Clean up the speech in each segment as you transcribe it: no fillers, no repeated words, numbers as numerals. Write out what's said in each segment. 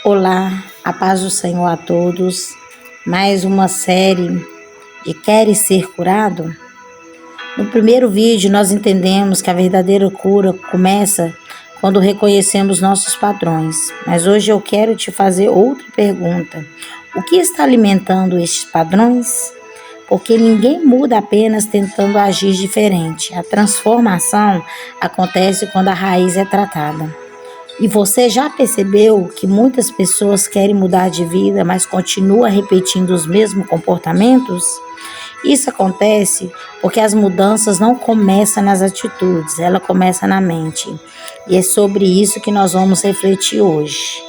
Olá, a paz do Senhor a todos. Mais uma série de Queres Ser Curado? No primeiro vídeo, nós entendemos que a verdadeira cura começa quando reconhecemos nossos padrões. Mas hoje eu quero te fazer outra pergunta. O que está alimentando estes padrões? Porque ninguém muda apenas tentando agir diferente. A transformação acontece quando a raiz é tratada. E você já percebeu que muitas pessoas querem mudar de vida, mas continuam repetindo os mesmos comportamentos? Isso acontece porque as mudanças não começam nas atitudes, ela começa na mente. E é sobre isso que nós vamos refletir hoje.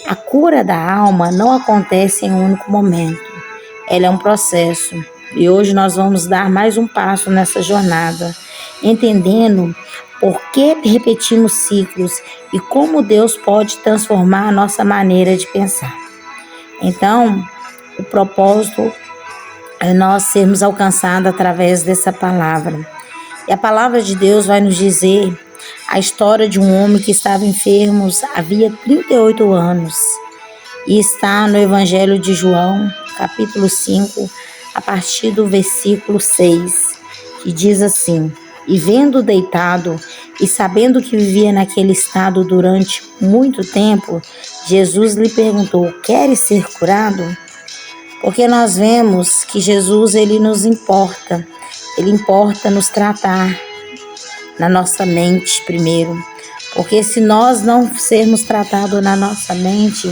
A cura da alma não acontece em um único momento. Ela é um processo. E hoje nós vamos dar mais um passo nessa jornada, entendendo por que repetimos ciclos e como Deus pode transformar a nossa maneira de pensar. Então, o propósito é nós sermos alcançados através dessa palavra. E a palavra de Deus vai nos dizer a história de um homem que estava enfermo havia 38 anos. E está no Evangelho de João, capítulo 5, a partir do versículo 6, que diz assim: E vendo deitado e sabendo que vivia naquele estado durante muito tempo, Jesus lhe perguntou: Queres ser curado? Porque nós vemos que Jesus, ele nos importa. Ele importa nos tratar na nossa mente primeiro. Porque se nós não sermos tratados na nossa mente,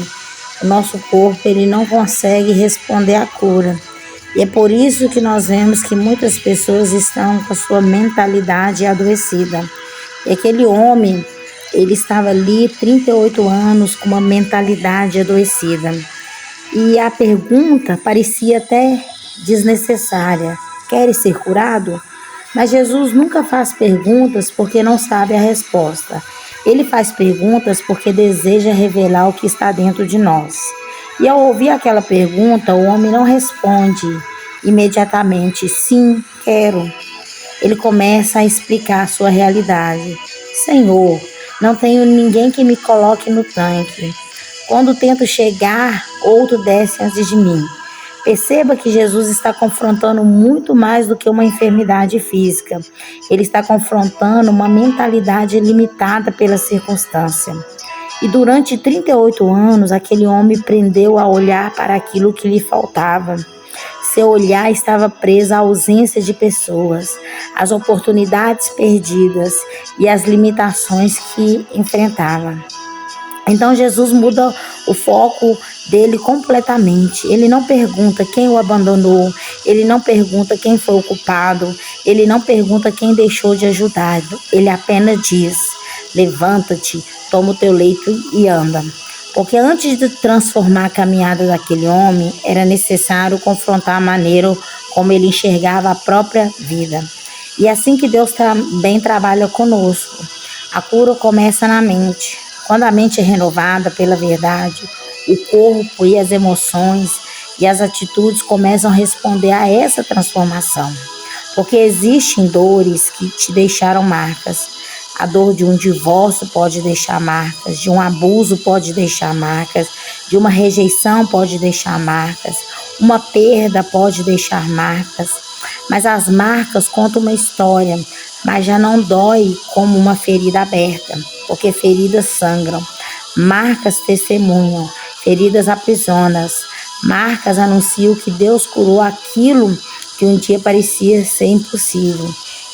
o nosso corpo ele não consegue responder à cura. E é por isso que nós vemos que muitas pessoas estão com a sua mentalidade adoecida. E aquele homem, ele estava ali 38 anos com uma mentalidade adoecida. E a pergunta parecia até desnecessária. Queres ser curado? Mas Jesus nunca faz perguntas porque não sabe a resposta. Ele faz perguntas porque deseja revelar o que está dentro de nós. E ao ouvir aquela pergunta, o homem não responde imediatamente: sim, quero. Ele começa a explicar a sua realidade. Senhor, não tenho ninguém que me coloque no tanque. Quando tento chegar, outro desce antes de mim. Perceba que Jesus está confrontando muito mais do que uma enfermidade física. Ele está confrontando uma mentalidade limitada pela circunstância. E durante 38 anos, aquele homem aprendeu a olhar para aquilo que lhe faltava. Seu olhar estava preso à ausência de pessoas, às oportunidades perdidas e às limitações que enfrentava. Então Jesus muda o foco dele completamente. Ele não pergunta quem o abandonou, ele não pergunta quem foi o culpado, ele não pergunta quem deixou de ajudar. Ele apenas diz: levanta-te, toma o teu leito e anda. Porque antes de transformar a caminhada daquele homem, era necessário confrontar a maneira como ele enxergava a própria vida. E é assim que Deus também trabalha conosco. A cura começa na mente. Quando a mente é renovada pela verdade, o corpo e as emoções e as atitudes começam a responder a essa transformação. Porque existem dores que te deixaram marcas. A dor de um divórcio pode deixar marcas, de um abuso pode deixar marcas, de uma rejeição pode deixar marcas, uma perda pode deixar marcas. Mas as marcas contam uma história, mas já não dói como uma ferida aberta, porque feridas sangram. Marcas testemunham, feridas aprisionam, marcas anunciam que Deus curou aquilo que um dia parecia ser impossível.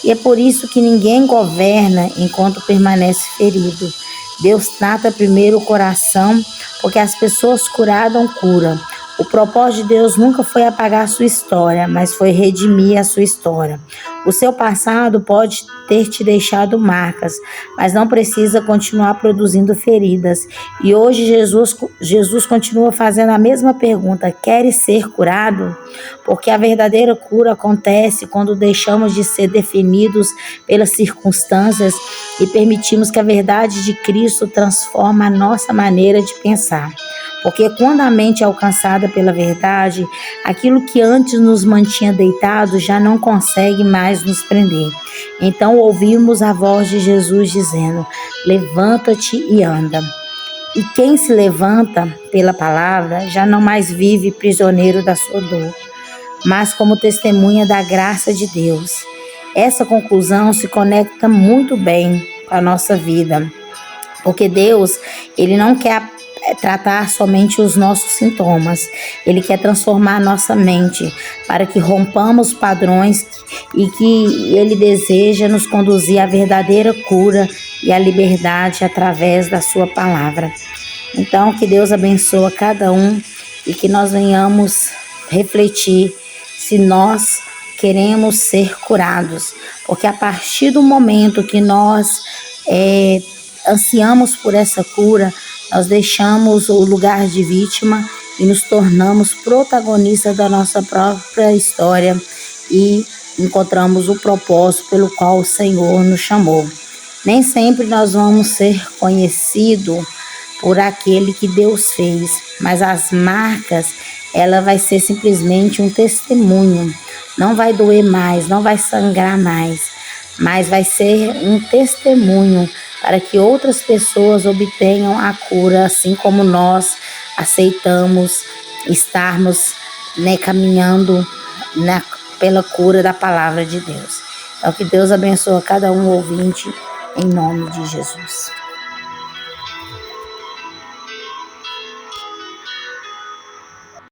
E é por isso que ninguém governa enquanto permanece ferido. Deus trata primeiro o coração, porque as pessoas curadas curam. O propósito de Deus nunca foi apagar a sua história, mas foi redimir a sua história. O seu passado pode ter te deixado marcas, mas não precisa continuar produzindo feridas. E hoje Jesus continua fazendo a mesma pergunta: queres ser curado? Porque a verdadeira cura acontece quando deixamos de ser definidos pelas circunstâncias e permitimos que a verdade de Cristo transforme a nossa maneira de pensar. Porque quando a mente é alcançada pela verdade, aquilo que antes nos mantinha deitados já não consegue mais nos prender. Então ouvimos a voz de Jesus dizendo: levanta-te e anda. E quem se levanta pela palavra já não mais vive prisioneiro da sua dor, mas como testemunha da graça de Deus. Essa conclusão se conecta muito bem com a nossa vida, porque Deus, Ele não quer tratar somente os nossos sintomas, Ele quer transformar a nossa mente para que rompamos padrões e que Ele deseja nos conduzir à verdadeira cura e à liberdade através da sua palavra. Então, que Deus abençoe cada um e que nós venhamos refletir se nós queremos ser curados, porque a partir do momento que nós ansiamos por essa cura, nós deixamos o lugar de vítima e nos tornamos protagonistas da nossa própria história e encontramos o propósito pelo qual o Senhor nos chamou. Nem sempre nós vamos ser conhecidos por aquele que Deus fez, mas as marcas, ela vai ser simplesmente um testemunho. Não vai doer mais, não vai sangrar mais, mas vai ser um testemunho para que outras pessoas obtenham a cura, assim como nós aceitamos estarmos caminhando pela cura da palavra de Deus. Então, que Deus abençoe cada um ouvinte, em nome de Jesus.